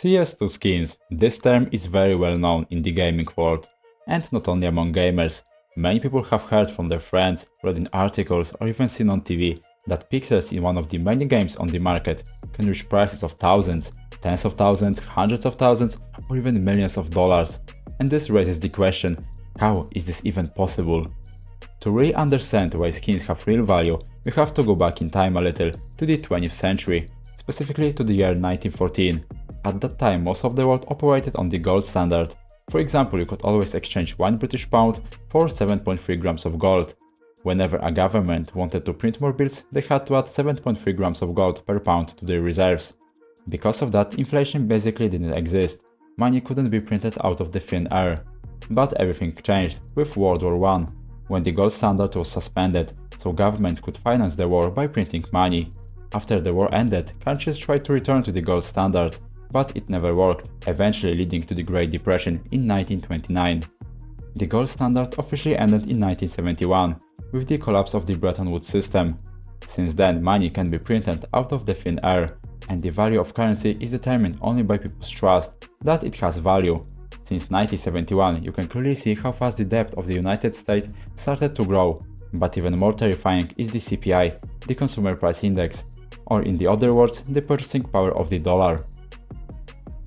CS2 Skins. This term is very well known in the gaming world, and not only among gamers. Many people have heard from their friends, read in articles or even seen on TV that pixels in one of the many games on the market can reach prices of thousands, tens of thousands, hundreds of thousands, or even millions of dollars. And this raises the question, how is this even possible? To really understand why skins have real value, we have to go back in time a little to the 20th century, specifically to the year 1914. At that time, most of the world operated on the gold standard. For example, you could always exchange 1 British pound for 7.3 grams of gold. Whenever a government wanted to print more bills, they had to add 7.3 grams of gold per pound to their reserves. Because of that, inflation basically didn't exist. Money couldn't be printed out of the thin air. But everything changed with World War I, when the gold standard was suspended, so governments could finance the war by printing money. After the war ended, countries tried to return to the gold standard, but it never worked, eventually leading to the Great Depression in 1929. The gold standard officially ended in 1971, with the collapse of the Bretton Woods system. Since then, money can be printed out of the thin air, and the value of currency is determined only by people's trust that it has value. Since 1971, you can clearly see how fast the debt of the United States started to grow, but even more terrifying is the CPI, the Consumer Price Index, or in the other words, the purchasing power of the dollar.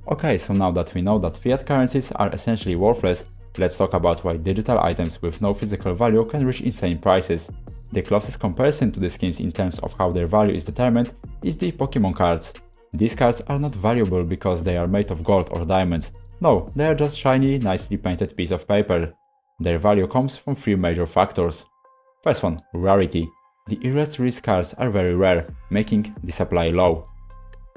Okay, so now that we know that fiat currencies are essentially worthless, let's talk about why digital items with no physical value can reach insane prices. The closest comparison to the skins in terms of how their value is determined is the Pokemon cards. These cards are not valuable because they are made of gold or diamonds. No, they are just shiny, nicely painted piece of paper. Their value comes from 3 major factors. First one, rarity. The erased risk cards are very rare, making the supply low.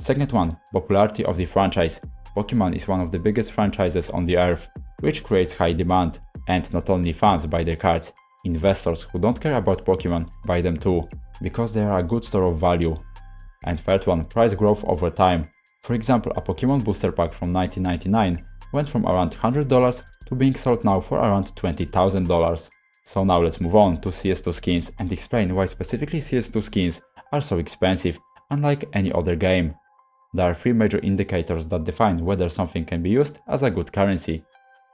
Second one, popularity of the franchise. Pokemon is one of the biggest franchises on the earth, which creates high demand, and not only fans buy their cards, investors who don't care about Pokemon buy them too, because they are a good store of value. And third one, price growth over time. For example, a Pokemon booster pack from 1999 went from around $100 to being sold now for around $20,000. So now let's move on to CS2 skins and explain why specifically CS2 skins are so expensive, unlike any other game. There are 3 major indicators that define whether something can be used as a good currency.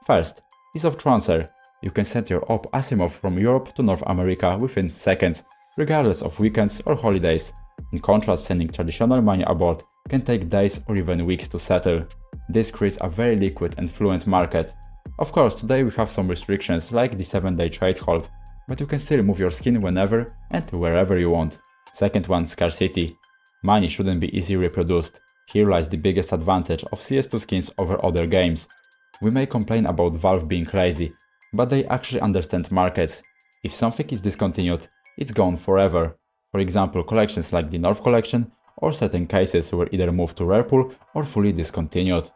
First, ease of transfer. You can send your op Asimov from Europe to North America within seconds, regardless of weekends or holidays. In contrast, sending traditional money abroad can take days or even weeks to settle. This creates a very liquid and fluent market. Of course, today we have some restrictions like the 7-day trade hold, but you can still move your skin whenever and wherever you want. Second one, scarcity. Money shouldn't be easily reproduced. Here lies the biggest advantage of CS2 skins over other games. We may complain about Valve being lazy, but they actually understand markets. If something is discontinued, it's gone forever. For example, collections like the North Collection or certain cases were either moved to rare pool or fully discontinued.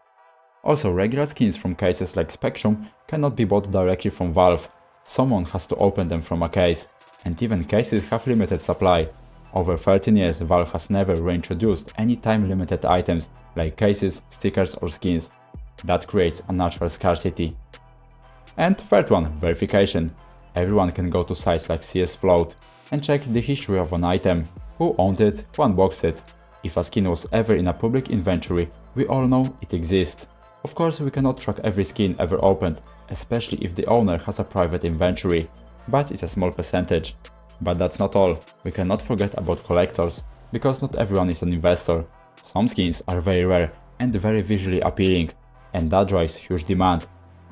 Also, regular skins from cases like Spectrum cannot be bought directly from Valve. Someone has to open them from a case, and even cases have limited supply. Over 13 years, Valve has never reintroduced any time-limited items like cases, stickers or skins. That creates a natural scarcity. And third one, verification. Everyone can go to sites like CS Float and check the history of an item, who owned it, who unboxed it. If a skin was ever in a public inventory, we all know it exists. Of course, we cannot track every skin ever opened, especially if the owner has a private inventory, but it's a small percentage. But that's not all. We cannot forget about collectors, because not everyone is an investor. Some skins are very rare and very visually appealing, and that drives huge demand.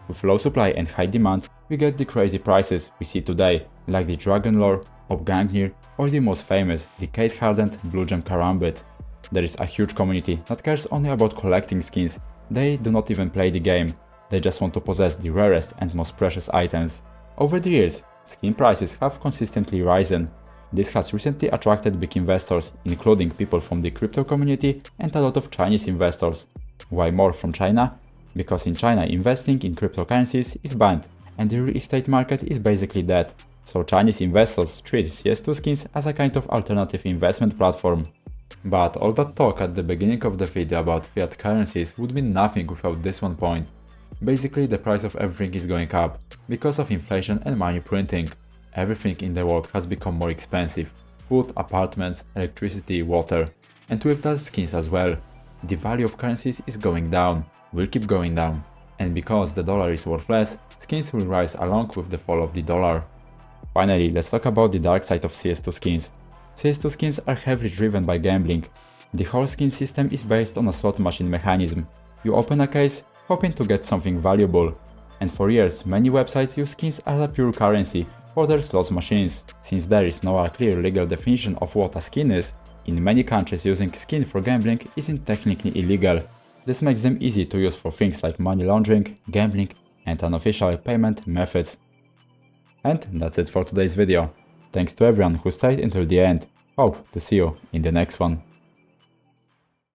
With low supply and high demand, we get the crazy prices we see today, like the Dragon Lore, Pop Gangnir, or the most famous, the case-hardened Blue Gem Karambit. There is a huge community that cares only about collecting skins. They do not even play the game, they just want to possess the rarest and most precious items. Over the years, skin prices have consistently risen. This has recently attracted big investors, including people from the crypto community and a lot of Chinese investors. Why more from China? Because in China investing in cryptocurrencies is banned and the real estate market is basically dead, so Chinese investors treat CS2 skins as a kind of alternative investment platform. But all that talk at the beginning of the video about fiat currencies would mean nothing without this one point. Basically, the price of everything is going up, because of inflation and money printing. Everything in the world has become more expensive. Food, apartments, electricity, water. And with that skins as well. the value of currencies is going down, will keep going down. And because the dollar is worth less, skins will rise along with the fall of the dollar. Finally, let's talk about the dark side of CS2 skins. CS2 skins are heavily driven by gambling. The whole skin system is based on a slot machine mechanism. You open a case, hoping to get something valuable. And for years, many websites use skins as a pure currency for their slot machines. Since there is no clear legal definition of what a skin is, in many countries using skin for gambling isn't technically illegal. This makes them easy to use for things like money laundering, gambling, and unofficial payment methods. And that's it for today's video. Thanks to everyone who stayed until the end. Hope to see you in the next one.